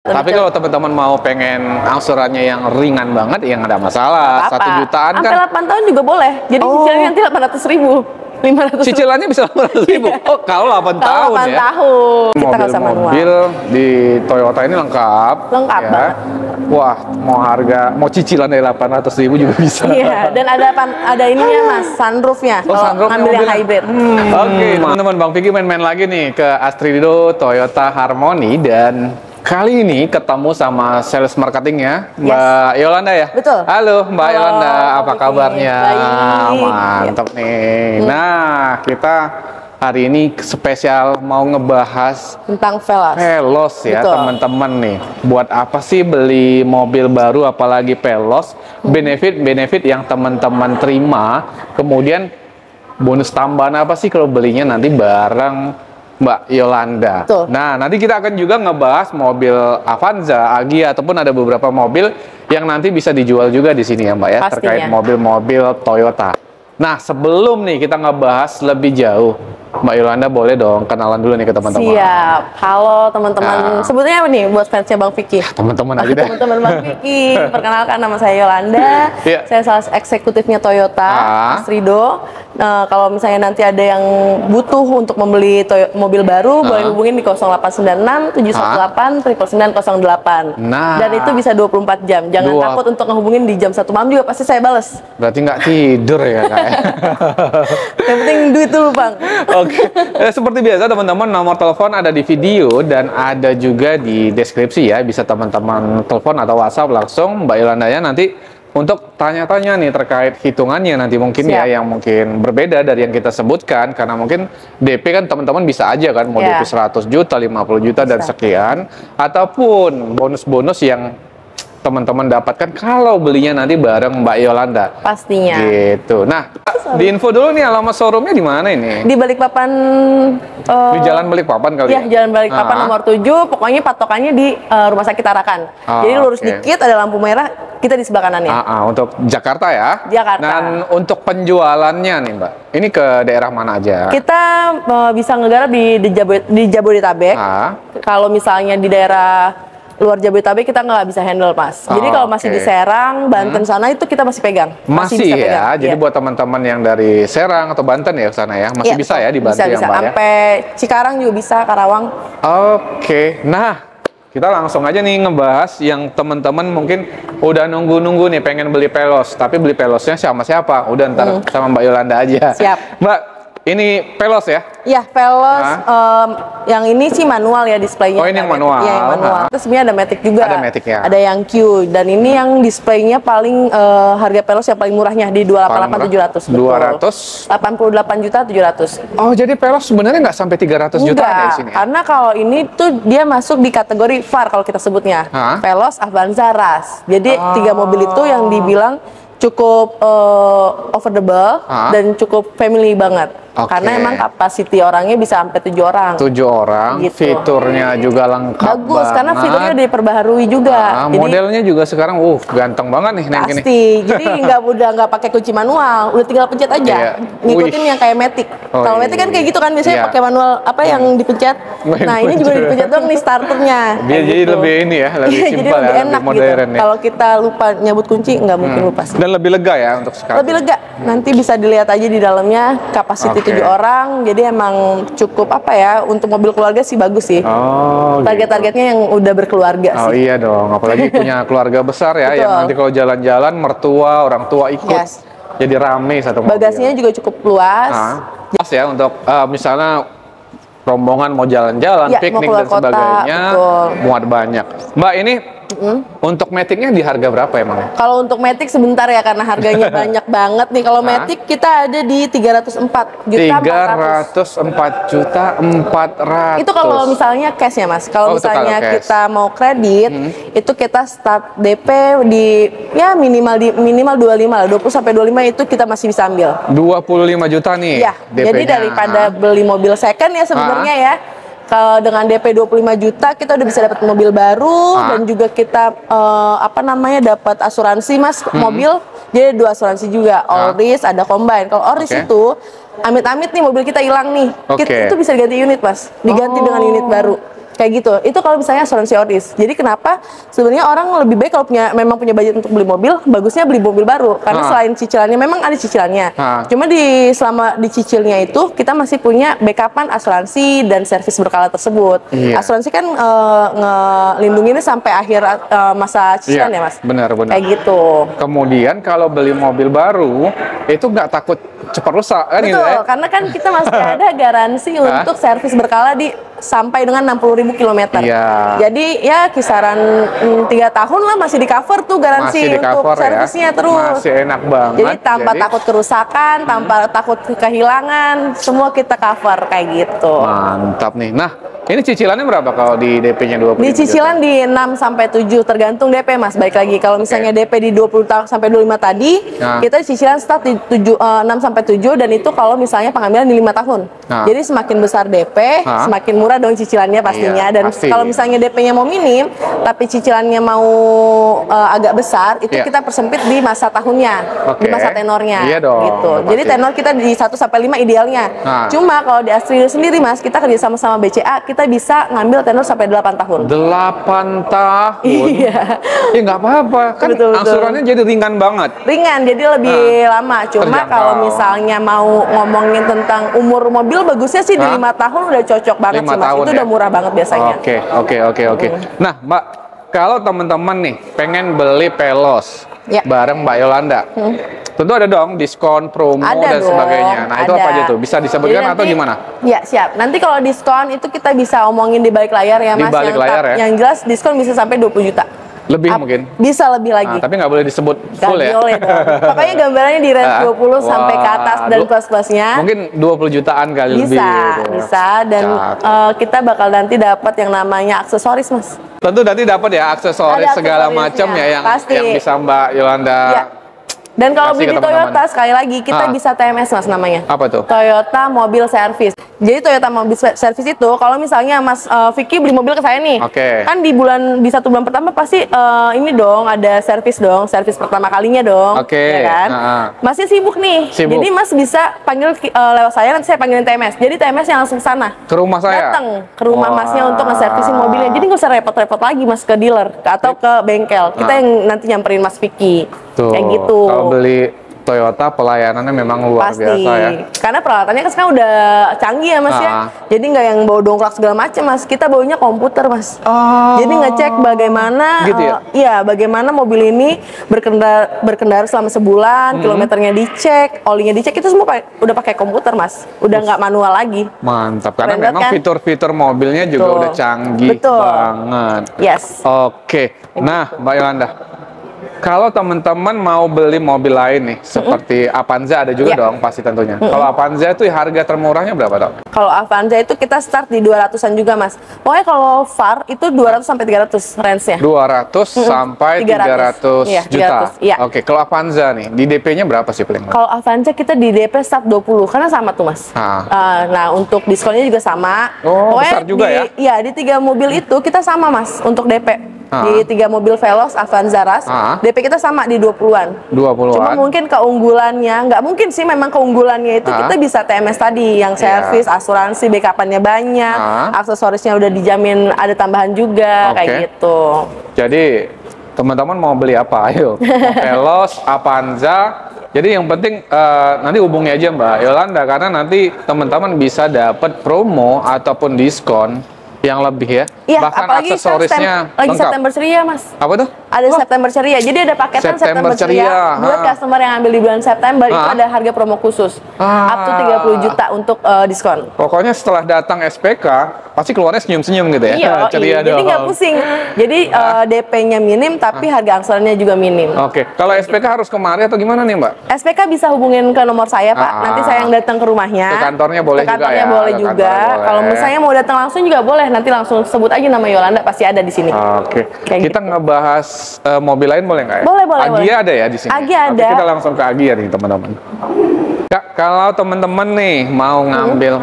Tapi kalau teman-teman mau pengen angsurannya yang ringan banget, ya nggak ada masalah. 1 jutaan kan. Sampai 8 tahun juga boleh. Jadi cicilannya nanti 800.000. 500. Cicilannya bisa 800.000. Oh, kalau 8 tahun ya. 8 tahun. Kita nggak usah manual. Mobil di Toyota ini lengkap. Lengkap ya. banget. Wah, mau cicilan dari 800.000 juga bisa. Iya, dan ada ininya Mas, sunroofnya. Oh, kalau sunroof ngambil yang hybrid. Oke, teman-teman, Bang Vicky main-main lagi nih ke Astrido Toyota Harmony, dan kali ini ketemu sama sales marketingnya, Mbak Yolanda ya? Betul. Halo Mbak Yolanda, apa kabarnya? Baik. Mantap nih. Nah, kita hari ini spesial mau ngebahas Tentang Veloz. Veloz ya, teman-teman nih. Buat apa sih beli mobil baru apalagi Veloz? Benefit-benefit yang teman-teman terima, kemudian bonus tambahan apa sih kalau belinya nanti bareng Mbak Yolanda. Betul. Nah, nanti kita akan juga ngebahas mobil Avanza, Agya, ataupun ada beberapa mobil yang nanti bisa dijual juga di sini ya Mbak ya, Pastinya. terkait mobil-mobil Toyota. Nah, sebelum nih kita ngebahas lebih jauh, Mbak Yolanda boleh dong kenalan dulu nih ke teman-teman. Siap. Halo teman-teman. Sebutnya apa nih buat fansnya Bang Vicky? Teman-teman aja deh. Teman-teman Bang Vicky. Perkenalkan, nama saya Yolanda. Iya. Saya salah eksekutifnya Toyota Astrido. Kalau misalnya nanti ada yang butuh untuk membeli mobil baru, boleh hubungin di 0896 718 99908. Nah. Dan itu bisa 24 jam. Jangan takut untuk ngehubungin di jam 1 malam juga, pasti saya bales. Berarti nggak tidur ya Kak? Yang penting duit dulu Bang. Oke, seperti biasa teman-teman, nomor telepon ada di video dan ada juga di deskripsi ya. Bisa teman-teman telepon atau WhatsApp langsung Mbak Yolanda ya nanti untuk tanya-tanya nih terkait hitungannya nanti mungkin ya, yang mungkin berbeda dari yang kita sebutkan, karena mungkin DP kan teman-teman bisa aja kan mau DP 100 juta, 50 juta dan sekian, ataupun bonus-bonus yang teman-teman dapatkan kalau belinya nanti bareng Mbak Yolanda. Pastinya. Gitu. Nah, di info dulu nih alamat showroomnya di mana ini? Di Balikpapan. Di Jalan Balikpapan kali ya? Jalan Balikpapan nomor 7. Pokoknya patokannya di Rumah Sakit Tarakan. Jadi lurus dikit ada lampu merah, kita di sebelah kanannya. Untuk Jakarta ya? Jakarta. Dan untuk penjualannya nih Mbak, ini ke daerah mana aja? Kita bisa ngegarap di Jabodetabek. Kalau misalnya di daerah luar Jabodetabek kita nggak bisa handle Mas. Jadi kalau masih di Serang, Banten sana itu kita masih pegang. Masih bisa pegang. Jadi buat teman-teman yang dari Serang atau Banten ya ke sana ya, masih bisa ya dibantu ya Mbak ya? Sampai Cikarang juga bisa, Karawang. Oke, nah kita langsung aja nih ngebahas yang teman-teman mungkin udah nunggu-nunggu nih pengen beli Veloz, tapi beli Veloznya sama siapa? Udah ntar sama Mbak Yolanda aja. Siap. Mbak, ini Veloz ya? Iya, Veloz. Yang ini sih manual ya displaynya. Oh, ini yang manual. Iya, yang manual. Terus sebenarnya ada Matic juga. Ada Matic ya. Ada yang Q. Dan ini yang displaynya paling harga Veloz yang paling murahnya di 288.700. 88.700. Oh, jadi Veloz sebenarnya nggak sampai 300 juta ya di sini? Karena kalau ini tuh dia masuk di kategori VAR kalau kita sebutnya. Veloz, Avanza, RAS. Jadi 3 mobil itu yang dibilang cukup affordable dan cukup family banget. Karena emang kapasiti orangnya bisa sampai 7 orang. 7 orang, gitu. Fiturnya juga lengkap. Bagus, banget. karena fiturnya diperbaharui juga. Jadi, modelnya juga sekarang, ganteng banget nih. Pasti. Jadi nggak pakai kunci manual, udah tinggal pencet aja. Ngikutin yang kayak Matic. Kalau Matic kan kayak gitu kan biasanya pakai manual yang dipencet. Nah ini juga dipencet doang nih starternya. Jadi gitu. lebih ini ya, lebih simpel jadi lebih ya, enak lebih modern gitu. ya. Kalau kita lupa nyabut kunci nggak mungkin lupa sih. Dan lebih lega ya untuk sekarang. Lebih lega. Nanti bisa dilihat aja di dalamnya kapasiti 7 orang. Jadi emang cukup apa ya, untuk mobil keluarga sih bagus sih. Target-targetnya yang udah berkeluarga sih. Oh iya dong, apalagi punya keluarga besar ya, yang nanti kalau jalan-jalan mertua, orang tua ikut. Jadi rame satu mobil. Bagasinya juga cukup luas. Pas ya untuk misalnya rombongan mau jalan-jalan, piknik dan sebagainya, muat banyak. Mbak, ini untuk Matic-nya di harga berapa emang? Kalau untuk Matic sebentar ya, karena harganya banyak banget nih. Kalau Matic kita ada di 304 juta 304 juta 400. Itu kalau misalnya cash ya Mas. Kalau misalnya kita mau kredit, itu kita start DP di ya minimal 25 lah. 20 sampai 25 itu kita masih bisa ambil. 25 juta nih. Iya. Jadi daripada beli mobil second ya sebenarnya ya. Kalau dengan DP 25 juta kita udah bisa dapat mobil baru dan juga kita dapat asuransi Mas mobil. Jadi 2 asuransi juga, all risk, ada combine. Kalau all risk itu amit-amit nih mobil kita hilang nih, itu bisa diganti unit Mas, diganti dengan unit baru. Kayak gitu. Itu kalau misalnya asuransi odis. Jadi kenapa sebenarnya orang lebih baik kalau memang punya budget untuk beli mobil, bagusnya beli mobil baru. Karena selain cicilannya, memang ada cicilannya. Cuma selama dicicilnya itu kita masih punya backupan asuransi dan servis berkala tersebut. Asuransi kan ngelindunginnya sampai akhir masa cicilan ya Mas. Benar. Kayak gitu. Kemudian kalau beli mobil baru itu nggak takut cepat rusak kan? Betul, gitu ya? karena kan kita masih ada garansi untuk servis berkala sampai dengan 60.000 km. Jadi ya kisaran 3 tahun lah masih di cover tuh garansi untuk servisnya terus. Masih enak banget. Jadi tanpa takut kerusakan, tanpa takut kehilangan, semua kita cover kayak gitu. Mantap nih. Nah, ini cicilannya berapa kalau di DP-nya 20? Di cicilan di 6 sampai 7 tergantung DP Mas. Baik lagi kalau misalnya DP di 20 sampai 25 tadi, kita cicilan start di 6 sampai 7 dan itu kalau misalnya pengambilan di 5 tahun. Jadi semakin besar DP, semakin murah dong cicilannya pastinya. Dan kalau misalnya DP-nya mau minim, tapi cicilannya mau agak besar, itu kita persempit di masa tahunnya, di masa tenornya. Gitu. Jadi tenor kita di 1 sampai 5 idealnya. Cuma kalau di Astrilio sendiri Mas, kita kerjasama sama BCA, kita bisa ngambil tenor sampai 8 tahun. 8 tahun? Iya. Ya nggak apa-apa, kan angsurannya jadi ringan banget. Ringan, jadi lebih lama. Cuma kalau misalnya mau ngomongin tentang umur mobil, bagusnya sih di 5 tahun udah cocok banget sih Mas. Itu udah murah banget biasanya. Oke. Nah Mbak, kalau teman-teman nih pengen beli Veloz bareng Mbak Yolanda, tentu ada dong diskon, promo dan sebagainya. Nah itu apa aja tuh? Bisa disebutkan atau gimana? Ya siap. Nanti kalau diskon itu kita bisa omongin di balik layar ya Mas. Di balik layar ya. Yang jelas diskon bisa sampai 20 juta. Lebih mungkin? Bisa lebih lagi. Tapi nggak boleh disebut full ya? Boleh dong. Pokoknya gambarannya di range 20 sampai ke atas dan plus-plusnya. Mungkin 20 jutaan kali lebih. Bisa. Dan kita bakal nanti dapat yang namanya aksesoris Mas. Tentu nanti dapat ya aksesoris segala macam ya yang bisa Mbak Yolanda. Dan kalau beli di Toyota, sekali lagi kita bisa TMS Mas namanya. Apa tuh? Toyota Mobil Service. Jadi Toyota Mobil Service itu kalau misalnya Mas Vicky beli mobil ke saya nih, kan di 1 bulan pertama pasti ini dong ada servis pertama kalinya dong, ya kan? Masnya sibuk nih, jadi Mas bisa panggil lewat saya, nanti saya panggilin TMS. Jadi TMS yang langsung ke sana. Ke rumah saya? Datang ke rumah Masnya untuk nge-servisin mobilnya. Jadi nggak usah repot-repot lagi Mas ke dealer atau ke bengkel. Kita yang nanti nyamperin Mas Vicky. Kayak gitu. Kalau beli Toyota pelayanannya memang luar biasa ya. Karena peralatannya kan sekarang udah canggih ya Mas ya. Jadi nggak yang bawa dongkrak segala macam Mas. Kita bawanya komputer Mas. Jadi ngecek bagaimana bagaimana mobil ini berkendara selama sebulan, kilometernya dicek, olinya dicek, itu semua udah pakai komputer Mas. Udah nggak manual lagi. Mantap, karena memang fitur-fitur mobilnya juga udah canggih banget. Oke. Nah, Mbak Yolanda, kalau teman-teman mau beli mobil lain nih, seperti Avanza ada juga dong pasti tentunya. Kalau Avanza itu harga termurahnya berapa dong? Kalau Avanza itu kita start di 200-an juga Mas. Pokoknya kalau VAR itu 200 sampai 300 range-nya. 200 sampai 300 juta? Oke, kalau Avanza nih, di DP-nya berapa sih paling? Kalau Avanza kita di DP start 20, karena sama tuh Mas. Nah, untuk diskonnya juga sama. Besar juga ya? Iya, di 3 mobil itu kita sama Mas untuk DP. Di 3 mobil Veloz, Avanza Ras, DP kita sama di 20-an. Cuma mungkin keunggulannya, nggak mungkin sih memang keunggulannya itu kita bisa TMS tadi, yang servis, asuransi, backupannya banyak, aksesorisnya udah dijamin ada tambahan juga, kayak gitu. Jadi teman-teman mau beli apa? Ayo, Veloz, Avanza. Jadi yang penting nanti hubungi aja Mbak Yolanda, karena nanti teman-teman bisa dapat promo ataupun diskon yang lebih ya. Bahkan aksesorisnya lagi September Ceria Mas. Apa tuh? Ada September Ceria. Jadi ada paketan September Ceria buat customer yang ambil di bulan September. Itu ada harga promo khusus up to 30 juta untuk diskon. Pokoknya setelah datang SPK pasti keluarnya senyum-senyum gitu ya. Ceria jadi nggak pusing. Jadi DP-nya minim tapi harga angsurannya juga minim. Kalau SPK harus kemari atau gimana nih Mbak? SPK bisa hubungin ke nomor saya Pak. Nanti saya yang datang ke rumahnya. Ke kantornya boleh juga ya? Boleh juga. Kalau misalnya mau datang langsung juga boleh. Nanti langsung sebut aja nama Yolanda, pasti ada di sini. Kita ngebahas mobil lain boleh nggak ya? Boleh. Agia ada ya di sini? Agia ada. Kita langsung ke Agia nih teman-teman. Kak, kalau teman-teman nih mau ngambil,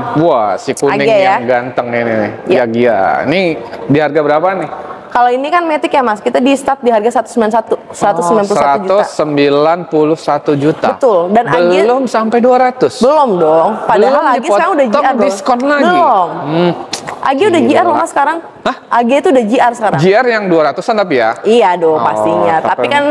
si kuning yang ganteng ini nih, Agia. Ini di harga berapa nih? Kalau ini kan Matic ya Mas, kita di start di harga 191 juta. 191 juta. Betul. Dan belum sampai 200. Belum dong. Padahal Agi sekarang udah JR diskon lagi. Belum. Agi udah JR loh Mas sekarang. AG itu udah GR sekarang. GR yang 200-an tapi ya? Iya dong, pastinya. Tapi kan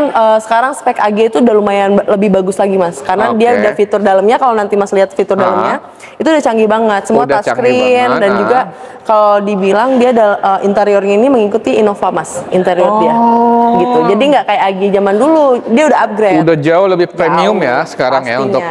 sekarang spek AG itu udah lumayan lebih bagus lagi, Mas. Karena dia udah fitur dalamnya, kalau nanti Mas lihat fitur dalamnya, itu udah canggih banget. Semua touchscreen dan juga kalau dibilang dia interiornya ini mengikuti Innova, Mas. Interior dia. Gitu. Jadi nggak kayak AG zaman dulu, dia udah upgrade. Udah jauh lebih premium ya sekarang ya untuk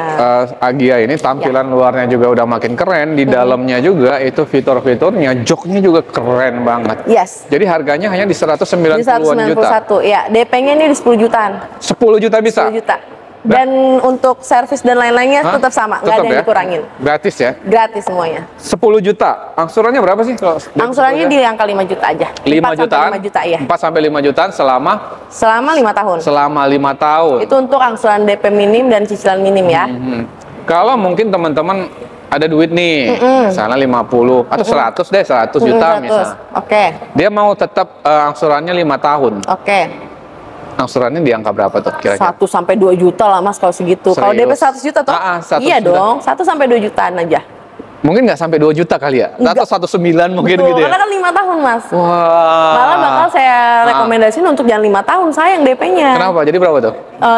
Agya ini. Tampilan luarnya juga udah makin keren, di dalamnya juga itu fitur-fiturnya, joknya juga keren banget. Yes. Jadi harganya hanya di 190-an juta. Ya, DP-nya ini di 10 jutaan. 10 juta bisa? 10 juta. Dan untuk servis dan lain-lainnya tetap sama, nggak ada yang dikurangin. Gratis ya? Gratis semuanya. 10 juta. Angsurannya berapa sih? Angsurannya di angka 5 juta aja. 5 jutaan? 5 juta, iya. 4 sampai 5 jutaan selama 5 tahun. Selama 5 tahun. Itu untuk angsuran DP minim dan cicilan minim ya. Kalau mungkin teman-teman ada duit nih, misalnya 50 atau 100 deh, 100 juta misalnya. Oke. Dia mau tetap angsurannya 5 tahun. Oke. Angsurannya di angka berapa tuh kira-kira? 1 sampai 2 juta lah, Mas, kalau segitu. Kalau DP 100 juta tuh? Iya dong, 1 sampai 2 jutaan aja. Mungkin nggak sampai 2 juta kali ya? Atau 1,9 mungkin gitu ya? Karena kan 5 tahun, Mas. Wah. Malah bakal saya rekomendasiin untuk jangan 5 tahun, sayang DP-nya. Kenapa? Jadi berapa tuh?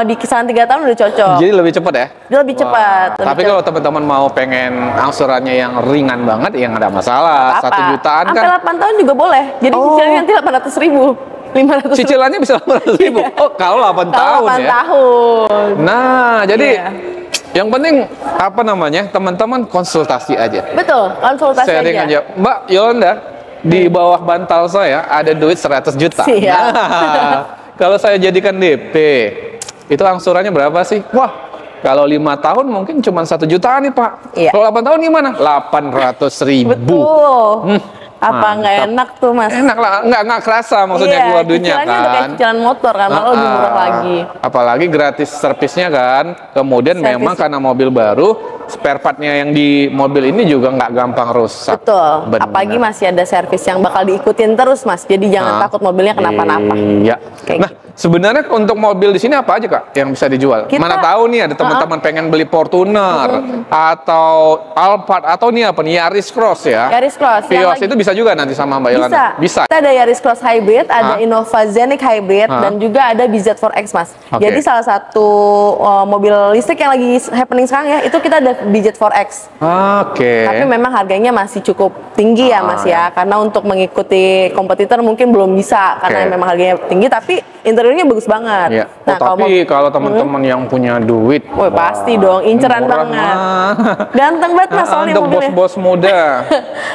Di kisaran 3 tahun udah cocok. Jadi lebih cepat ya? Dia lebih cepat. Tapi kalau teman-teman mau pengen angsurannya yang ringan banget, ya nggak ada masalah. 1 jutaan kan? Sampai 8 tahun juga boleh. Jadi cicilannya nanti 800.000. 500. Cicilannya bisa 500.000. Oh, kalau 8 tahun ya. 8 tahun. Nah, jadi yang penting apa namanya? Teman-teman konsultasi aja. Betul, konsultasi sharing aja. Mbak Yolanda, di bawah bantal saya ada duit 100 juta. Nah, kalau saya jadikan DP, itu angsurannya berapa sih? Wah, kalau 5 tahun mungkin cuma 1 jutaan nih, Pak. Iya. Kalau 8 tahun gimana? 800.000. Betul. Apa nggak enak tuh, Mas? Enak lah, nggak kerasa maksudnya keluar duitnya kan. Udah kayak cicilan motor kan, malah lebih murah lagi. Apalagi gratis servisnya kan. Kemudian memang karena mobil baru, spare partnya yang di mobil ini juga nggak gampang rusak. Betul. Bener. Apalagi masih ada servis yang bakal diikutin terus, Mas. Jadi jangan takut mobilnya kenapa-napa. Iya. Nah, sebenarnya untuk mobil di sini apa aja, Kak, yang bisa dijual? Mana tahu nih ada teman-teman pengen beli Fortuner atau Alphard atau nih apa nih, Yaris Cross ya? Yaris Cross. Vios itu bisa juga nanti sama Mbak Yolanda? Bisa. Kita ada Yaris Cross Hybrid, ada Innova Zenix Hybrid, dan juga ada BZ4X, Mas. Jadi salah satu mobil listrik yang lagi happening sekarang ya, itu kita ada BZ4X. Tapi memang harganya masih cukup tinggi ya, Mas ya. Karena untuk mengikuti kompetitor mungkin belum bisa, karena memang harganya tinggi, tapi interiornya bagus banget. Nah, tapi kalau teman-teman yang punya duit, pasti dong, inceran banget. Ganteng banget, Mas, soalnya untuk mobilnya. bos-bos muda.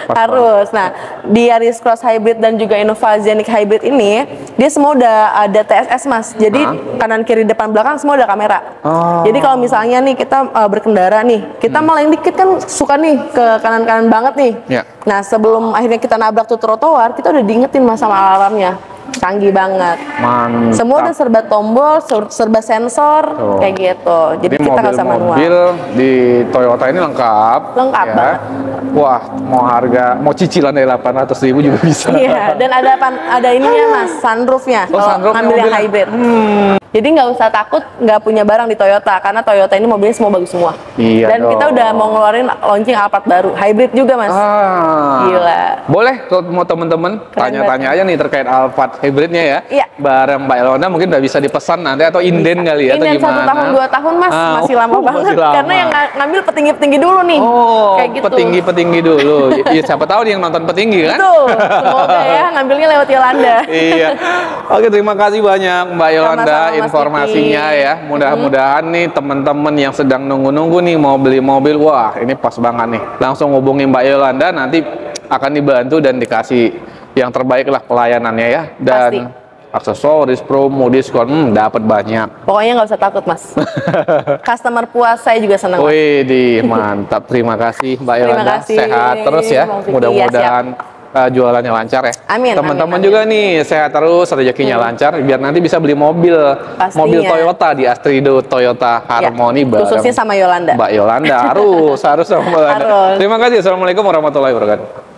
Harus. Nah, di Yaris Cross Hybrid dan juga Innova Zenix Hybrid ini, dia semua udah ada TSS, Mas. Jadi kanan, kiri, depan, belakang semua ada kamera. Jadi kalau misalnya nih kita berkendara nih, kita malah yang dikit kan suka nih ke kanan-kanan banget nih. Nah, sebelum akhirnya kita nabrak tuh trotoar, kita udah diingetin, Mas, sama alarmnya. Canggih banget. Mantap. Semua udah serba tombol, serba sensor, kayak gitu. Jadi kita nggak sama manual. Mobil di Toyota ini lengkap. Lengkap banget. Wah, mau cicilan dari 800.000 juga bisa. Iya, dan ada ininya, Mas, sunroofnya. Kalau ngambil yang hybrid. Jadi nggak usah takut nggak punya barang di Toyota, karena Toyota ini mobilnya semua bagus semua. Iya. Dan kita udah mau ngeluarin launching Alphard baru, hybrid juga, Mas. Gila. Boleh kalau mau teman-teman tanya-tanya aja nih terkait Alphard hybridnya ya. Iya. Bareng Mbak Yolanda mungkin udah bisa dipesan nanti atau inden kali ya, atau Inden gimana? 1 tahun 2 tahun, Mas, masih lama banget. Masih lama. Karena yang ngambil petinggi-petinggi dulu nih. Kayak gitu. Petinggi-petinggi dulu. Ya, siapa tahu nih yang nonton petinggi kan? Betul. Semoga ya ngambilnya lewat Yolanda. Iya. Oke, terima kasih banyak Mbak Yolanda informasinya ya. Mudah-mudahan nih teman-teman yang sedang nunggu-nunggu nih mau beli mobil, wah ini pas banget nih. Langsung hubungi Mbak Yolanda, nanti akan dibantu dan dikasih yang terbaik lah pelayanannya ya. Dan aksesoris, promo, diskon, dapat banyak. Pokoknya nggak usah takut, Mas. Customer puas, saya juga senang. Wih, mantap. Terima kasih Mbak Yolanda. Terima kasih. Sehat terus ya. Mudah-mudahan jualannya lancar ya. Amin. Teman-teman juga nih sehat terus, rezekinya lancar, biar nanti bisa beli mobil. Pastinya. Mobil Toyota di Astrido Toyota Harmony bareng khususnya sama Yolanda. Mbak Yolanda harus sama Mbak Yolanda. Terima kasih. Assalamualaikum warahmatullahi wabarakatuh.